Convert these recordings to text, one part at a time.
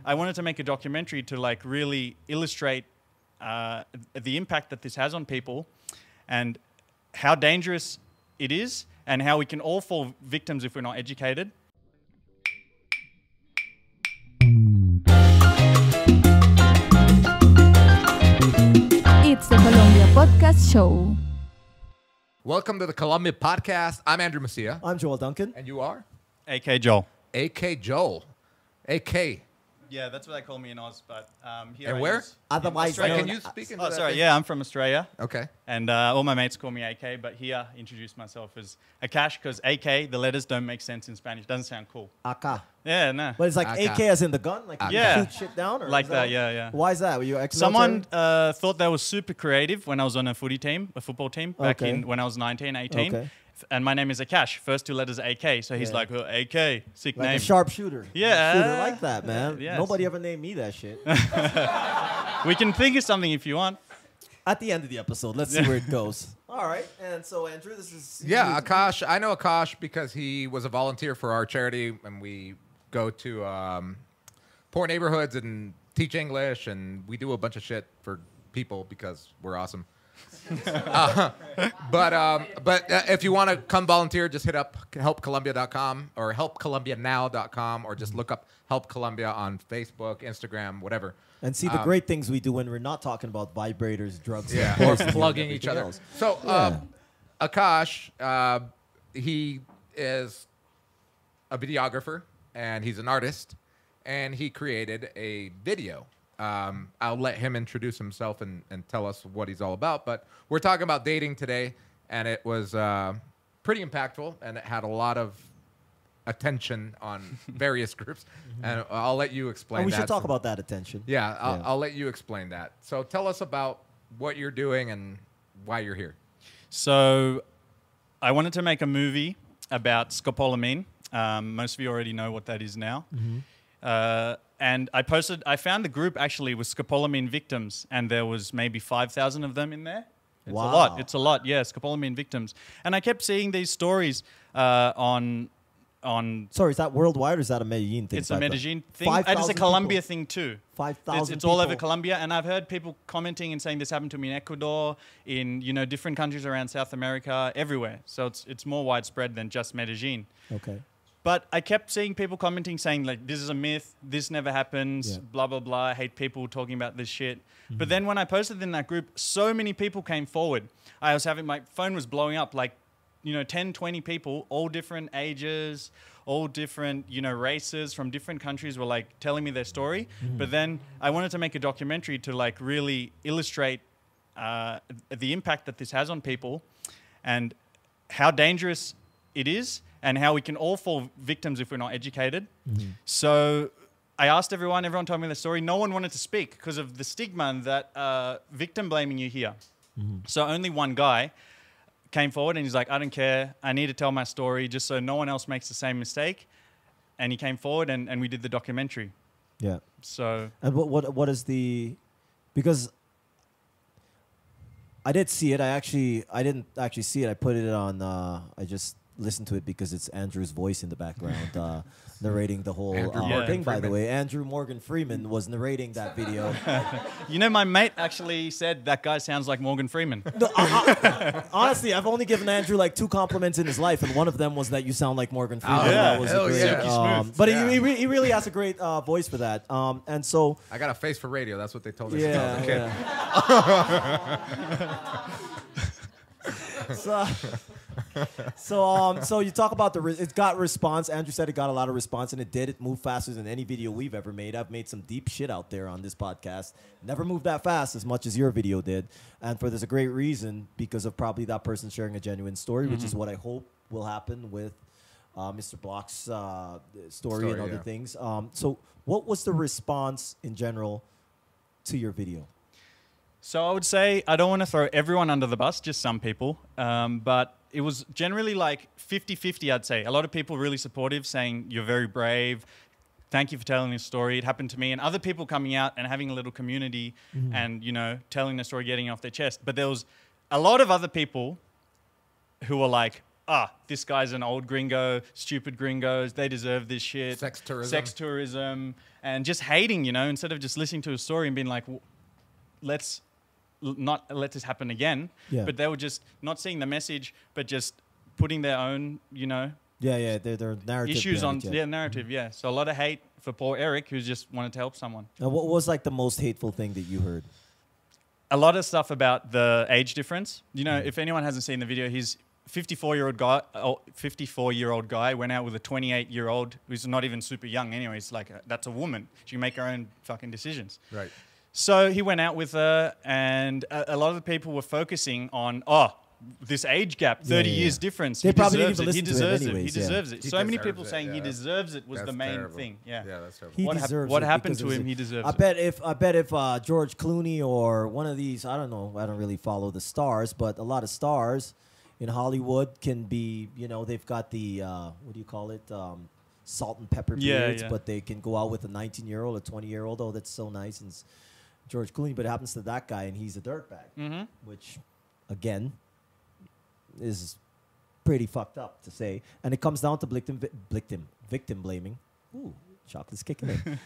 I wanted to make a documentary to like really illustrate the impact that this has on people and how dangerous it is and how we can all fall victims if we're not educated. It's the Colombia Podcast Show. Welcome to the Colombia Podcast. I'm Andrew Messia. I'm Joel Duncan. And you are? AK Joel. AK Joel. AK. Yeah, that's what they call me in Oz, but here And I where? use Otherwise Australia. Can you speak into Oh, that sorry. thing? Yeah, I'm from Australia. Okay. And all my mates call me AK, but here I introduce myself as Akash because AK, the letters don't make sense in Spanish. Doesn't sound cool. Aka. Yeah, no. But it's like Aka. AK as in the gun? Like you Yeah. shoot shit down? Or Like is that, yeah. Why is that? Were you ex-military? Someone thought that was super creative when I was on a football team, back Okay. in when I was 19, 18. Okay. And my name is Akash, first two letters AK. So he's Yeah. like, oh, AK, sick Like name. a sharpshooter. Yeah. Shooter like that, man. Yes. Nobody ever named me that shit. We can think of something if you want. At the end of the episode, let's see where it goes. All right. And so, Andrew, this is... Yeah, Akash. I know Akash because he was a volunteer for our charity, and we go to poor neighborhoods and teach English, and we do a bunch of shit for people because we're awesome. But if you want to come volunteer, just hit up helpcolombia.com or helpcolombianow.com or just look up Help Colombia on Facebook, Instagram, whatever. And see the great things we do when we're not talking about vibrators, drugs, Yeah, and or poison and plugging each everything other. else. So, Yeah. Akash, he is a videographer and he's an artist, and he created a video. I'll let him introduce himself and tell us what he's all about. But we're talking about dating today, and it was pretty impactful, and it had a lot of attention on various groups. And I'll let you explain And we that. should talk about that attention. Yeah, I'll let you explain that. So tell us about what you're doing and why you're here. So I wanted to make a movie about scopolamine. Most of you already know what that is now. And I found the group actually with scopolamine victims, and there was maybe 5,000 of them in there. It's Wow. a lot. It's a lot, yeah, scopolamine victims. And I kept seeing these stories on Sorry, is that worldwide or is that a Medellin thing? it's a Medellin thing. 5,000 And it's a Colombia people. thing too. 5,000 It's all over people. Colombia, and I've heard people commenting and saying this happened to me in Ecuador, in different countries around South America, everywhere. So it's more widespread than just Medellin. Okay. But I kept seeing people commenting saying like, this is a myth, this never happens, Yeah. blah, blah, blah. I hate people talking about this shit. But then when I posted in that group, so many people came forward. My phone was blowing up, like, 10, 20 people, all different ages, all different, races from different countries were like telling me their story. But then I wanted to make a documentary to like really illustrate the impact that this has on people and how dangerous it is and how we can all fall victims if we're not educated. So I asked everyone told me their story. No one wanted to speak because of the stigma and that victim blaming you here. So only one guy came forward and he's like, I don't care. I need to tell my story just so no one else makes the same mistake. And he came forward and we did the documentary. Yeah. So And what is the... Because I did see it. I didn't actually see it. I put it on... I just listened to it because it's Andrew's voice in the background narrating the whole Andrew Morgan thing, by the Freeman. way. Andrew Morgan Freeman was narrating that video. my mate actually said that guy sounds like Morgan Freeman. Honestly, I've only given Andrew like 2 compliments in his life, and one of them was that you sound like Morgan Freeman. Oh, yeah. That was Hell a great, yeah. Smooth. but Yeah. he really has a great voice for that. And so, I got a face for radio. That's what they told us. when I was a kid. So you talk about it got response. Andrew said it got a lot of response, and it did. It moved faster than any video we've ever made. I've made some deep shit out there on this podcast. Never moved that fast as much as your video did, and there's a great reason because of probably that person sharing a genuine story, which is what I hope will happen with Mr. Block's story and other yeah. things. So what was the response in general to your video? So I would say I don't want to throw everyone under the bus, just some people. But it was generally like 50-50, I'd say. A lot of people really supportive, saying you're very brave. Thank you for telling this story. It happened to me. And other people coming out and having a little community and, telling their story, getting it off their chest. But there was a lot of other people who were like, this guy's an old gringo, stupid gringos, they deserve this shit. Sex tourism, and just hating, instead of just listening to a story and being like, let's not let this happen again. Yeah. But they were just not seeing the message, but just putting their own, their narrative issues on behind it, narrative. Yeah. So a lot of hate for poor Eric, who just wanted to help someone. Now, what was like the most hateful thing that you heard? A lot of stuff about the age difference. If anyone hasn't seen the video, he's 54-year-old guy. 54-year-old guy went out with a 28-year-old who's not even super young. Anyways, like that's a woman. She can make her own fucking decisions. Right. So he went out with her, and a lot of the people were focusing on this age gap, 30 years difference. They probably didn't even listen He to him deserves it. anyways, He deserves it. He So many deserves people it, saying he yeah. deserves it was That's the main terrible. thing. Yeah, that's terrible. He What deserves what it happened because to it was him? a- He deserves I it. bet if George Clooney or one of these, I don't know, I don't really follow the stars, but a lot of stars in Hollywood can be, they've got the what do you call it, salt and pepper periods, but they can go out with a 19-year-old, a 20-year-old. Oh, that's so nice, and it's George Clooney, but it happens to that guy, and he's a dirtbag, which again is pretty fucked up to say, and it comes down to victim blaming. Ooh, chocolate's kicking in.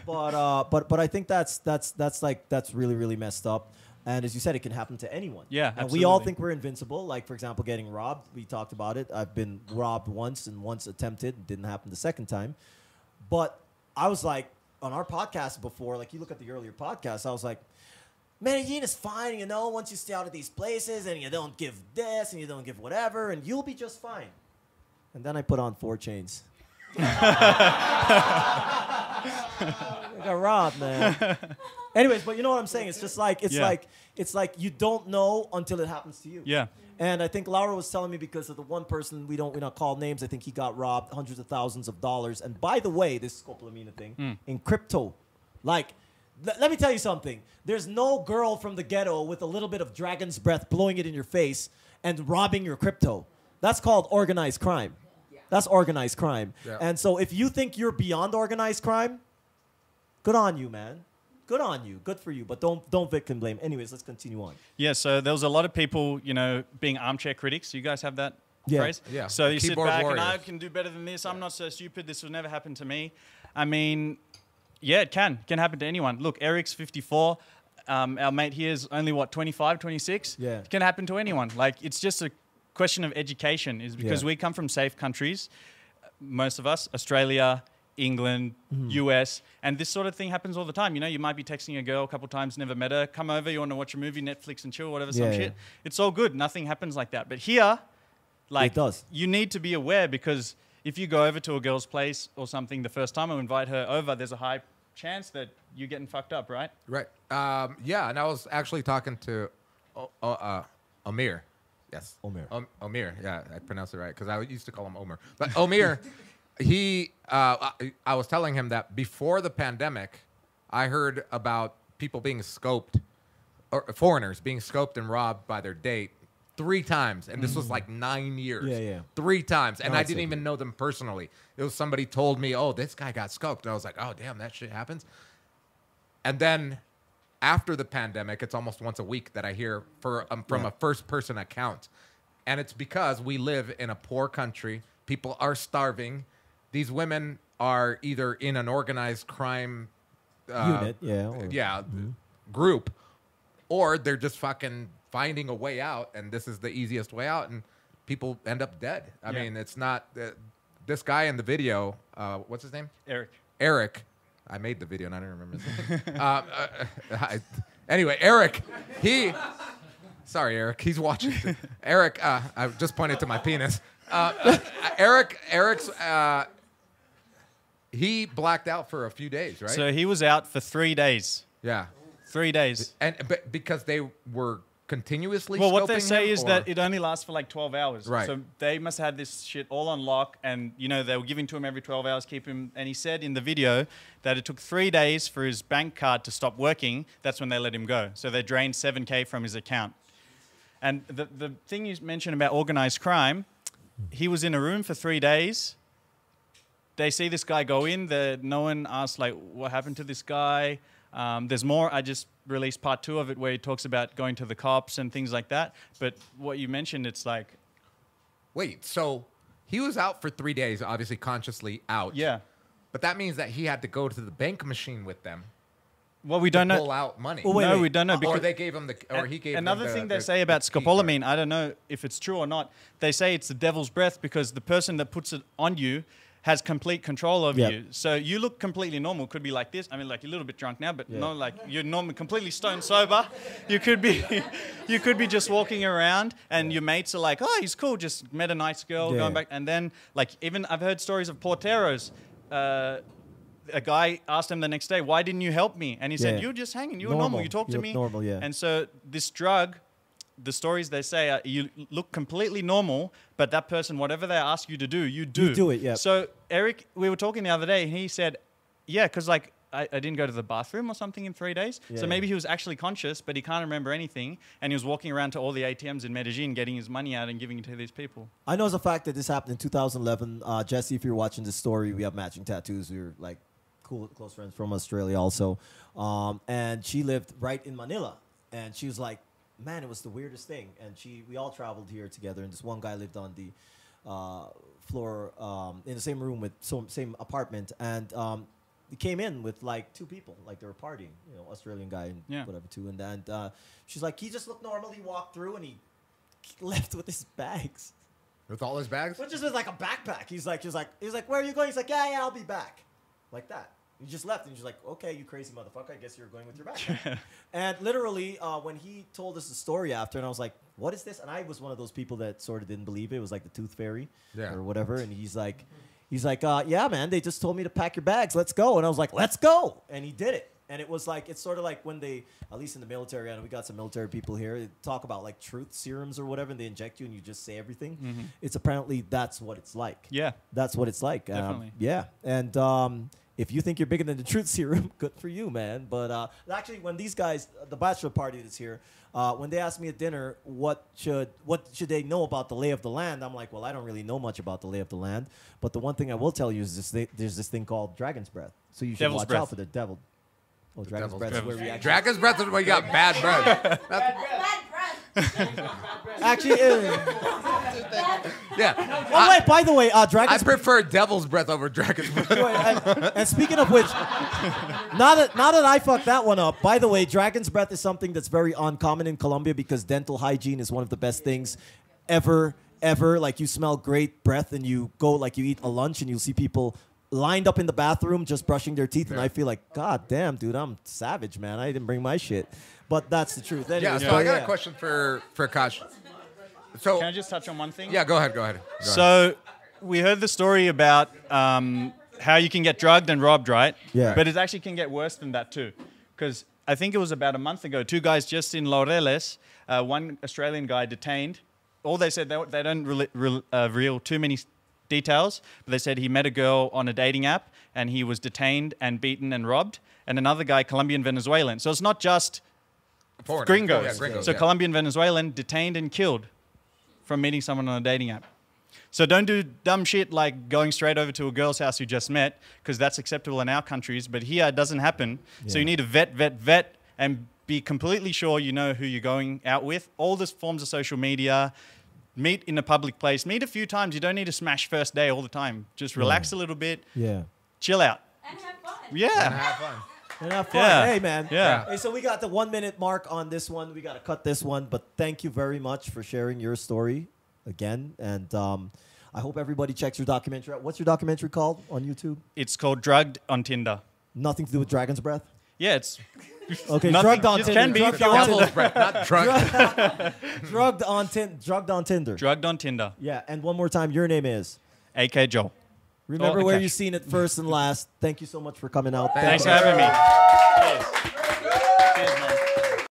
But I think that's really really messed up. And as you said, it can happen to anyone. Yeah, and we all absolutely. think we're invincible. Like, for example, getting robbed. We talked about it. I've been robbed once and once attempted. Didn't happen the second time. But I was like, on our podcast before, like you look at the earlier podcast, I was like, Medellin is fine, once you stay out of these places and you don't give this and you don't give whatever, and you'll be just fine. And then I put on 4 chains. I got robbed, man. Anyways, but you know what I'm saying? It's just like it's like you don't know until it happens to you. Yeah. And I think Laura was telling me because of the one person we not call names. I think he got robbed hundreds of thousands of dollars. And by the way, this Scopolamina thing in crypto, like, let me tell you something. There's no girl from the ghetto with a little bit of dragon's breath blowing it in your face and robbing your crypto. That's called organized crime. That's organized crime. Yeah. And so if you think you're beyond organized crime, good on you, man. Good on you. Good for you. But don't victim blame. Anyways, let's continue on. Yeah, so there was a lot of people, being armchair critics. You guys have that phrase? Yeah. So you sit Keyboard back warriors. and I can do better than this. I'm not so stupid. This will never happen to me. I mean, yeah, it can happen to anyone. Look, Eric's 54. Our mate here is only, 25, 26? Yeah. It can happen to anyone. Like, it's just a question of education is because we come from safe countries, most of us, Australia, England, US, and this sort of thing happens all the time. You might be texting a girl a couple times, never met her, come over, you want to watch a movie, Netflix and chill, whatever, some shit. It's all good. Nothing happens like that. But here, like, It does. you need to be aware because if you go over to a girl's place or something the first time and invite her over, there's a high chance that you're getting fucked up, right? Right. Yeah, and I was actually talking to Omir. Yes. Omer. Omir. Yeah, I pronounced it right because I used to call him Omer. But Omir, I was telling him that before the pandemic, I heard about people being scoped, or foreigners being scoped and robbed by their date 3 times. And this was like 9 years. Yeah. 3 times. And I I'd didn't say even know them personally. It was somebody told me, oh, this guy got scoped. And I was like, oh, damn, that shit happens. And then after the pandemic, it's almost once a week that I hear from a first-person account. And it's because we live in a poor country. People are starving. These women are either in an organized crime Unit, group, or they're just fucking finding a way out, and this is the easiest way out, and people end up dead. I mean, it's not... this guy in the video, what's his name? Eric. I made the video and I don't remember his name. Anyway, Eric, sorry, Eric, he's watching. Eric, I just pointed to my penis. Eric's, he blacked out for a few days, right? So he was out for 3 days. Yeah. 3 days. But because they were continuously Well, what they scoping say him, is or- that it only lasts for like 12 hours. Right. So they must have had this shit all on lock, and they were giving to him every 12 hours, keep him. And he said in the video that it took 3 days for his bank card to stop working. That's when they let him go. So they drained $7,000 from his account. And the thing you mentioned about organized crime, he was in a room for 3 days. They see this guy go in. No one asked, like, what happened to this guy? There's more. I just released part 2 of it where he talks about going to the cops and things like that. But what you mentioned, it's like Wait, so he was out for 3 days, obviously consciously out. Yeah. But that means that he had to go to the bank machine with them. Well, we don't to know. pull out money. Well, wait, No, we don't know. Or Because they gave him he gave another them thing the they say about key card. scopolamine, I don't know if it's true or not. They say it's the devil's breath because the person that puts it on you has complete control over Yep. you. So you look completely normal. Could be like this. I mean, like you're a little bit drunk now, but Yeah. no, like you're normal, completely stone sober. You could be, you could be just walking around, and your mates are like, "Oh, he's cool. Just met a nice girl, Yeah. going back." And then, like, even I've heard stories of porteros. A guy asked him the next day, "Why didn't you help me?" And he said, Yeah. "You were just hanging. You were normal. You talked You to look me." normal, yeah. And so this drug, the stories they say are you look completely normal, but that person, whatever they ask you to do, you do. You do it, yeah. So Eric, we were talking the other day, and he said, "Yeah, because like I didn't go to the bathroom or something in 3 days. Yeah, So maybe he was actually conscious, but he can't remember anything, and he was walking around to all the ATMs in Medellin, getting his money out and giving it to these people." I know as a fact that this happened in 2011. Jesse, if you're watching this story, we have matching tattoos. We're like cool, close friends from Australia also. And she lived right in Manila. And she was like, man, it was the weirdest thing. And we all traveled here together. And this one guy lived on the floor in the same room with same apartment. And he came in with like 2 people, like they were partying, you know, Australian guy and Yeah. whatever too. And then she's like, he just looked normal. He walked through and he left with his bags. With all his bags? Which is like a backpack. He's like, where are you going? He's like, yeah, I'll be back. Like that. He just left, and he's like, okay, you crazy motherfucker. I guess you're going with your backpack. And literally, when he told us the story after, and I was like, what is this? And I was one of those people that sort of didn't believe it. It was like the tooth fairy or whatever. And he's like, yeah, man, they just told me to pack your bags. Let's go. And I was like, let's go. And he did it. And it was like, it's sort of like when they, at least in the military, I know we got some military people here, they talk about like truth serums or whatever, and they inject you and you just say everything. Mm-hmm. It's apparently that's what it's like. Yeah. That's what it's like. Definitely. Yeah. And if you think you're bigger than the truth serum, good for you, man. But actually, when these guys, the bachelor party that's here, when they asked me at dinner, what should they know about the lay of the land? I'm like, well, I don't really know much about the lay of the land. But the one thing I will tell you is there's this thing called dragon's breath. So you should Devil's watch breath. out for the devil. Oh, dragon's Devil's breath is breath. where we actually... Dragon's breath is where you got bad breath. Actually, Yeah. oh, wait, by the way, I dragon's prefer devil's breath over dragon's breath. and speaking of which, now that I fucked that one up, by the way, dragon's breath is something that's very uncommon in Colombia because dental hygiene is one of the best things ever. Like you smell great breath and you go like you eat a lunch and you'll see people lined up in the bathroom just brushing their teeth and I feel like, God damn, dude, I'm savage, man. I didn't bring my shit. But that's the truth. Anyways, Yeah, so I got a question for Akash. So Can I just touch on one thing? yeah, go ahead. Go ahead. So we heard the story about how you can get drugged and robbed, right? Yeah. But it actually can get worse than that too. Because I think it was about a month ago, 2 guys just in Laureles, one Australian guy detained. All they said, they don't reveal too many details, but they said he met a girl on a dating app and he was detained and beaten and robbed. And another guy, Colombian Venezuelan. So it's not just Foreigners. gringos. Oh, yeah, gringos. So yeah. Colombian Venezuelan detained and killed from meeting someone on a dating app. So don't do dumb shit like going straight over to a girl's house you just met, because that's acceptable in our countries, but here it doesn't happen. So you need to vet, and be completely sure you know who you're going out with. All the forms of social media, meet in a public place, meet a few times. You don't need to smash first day all the time. Just relax a little bit, chill out. And have fun. Yeah. And have fun. And have fun. Yeah. Hey, man. Yeah. Hey, so we got the 1 minute mark on this one. We got to cut this one. But thank you very much for sharing your story again. And I hope everybody checks your documentary out. What's your documentary called on YouTube? It's called Drugged on Tinder. Nothing to do with Dragon's Breath? Yeah, it's Okay, Nothing- drugged on just Tinder. can be if Drugged you on want Devil's to. breath, not drunk. Drugged on Tinder. Drugged on Tinder. Yeah, and one more time, your name is? AK Joel. Remember Oh, where Akash. you've seen it first and last. Thank you so much for coming out. Thanks for having me. Cheers.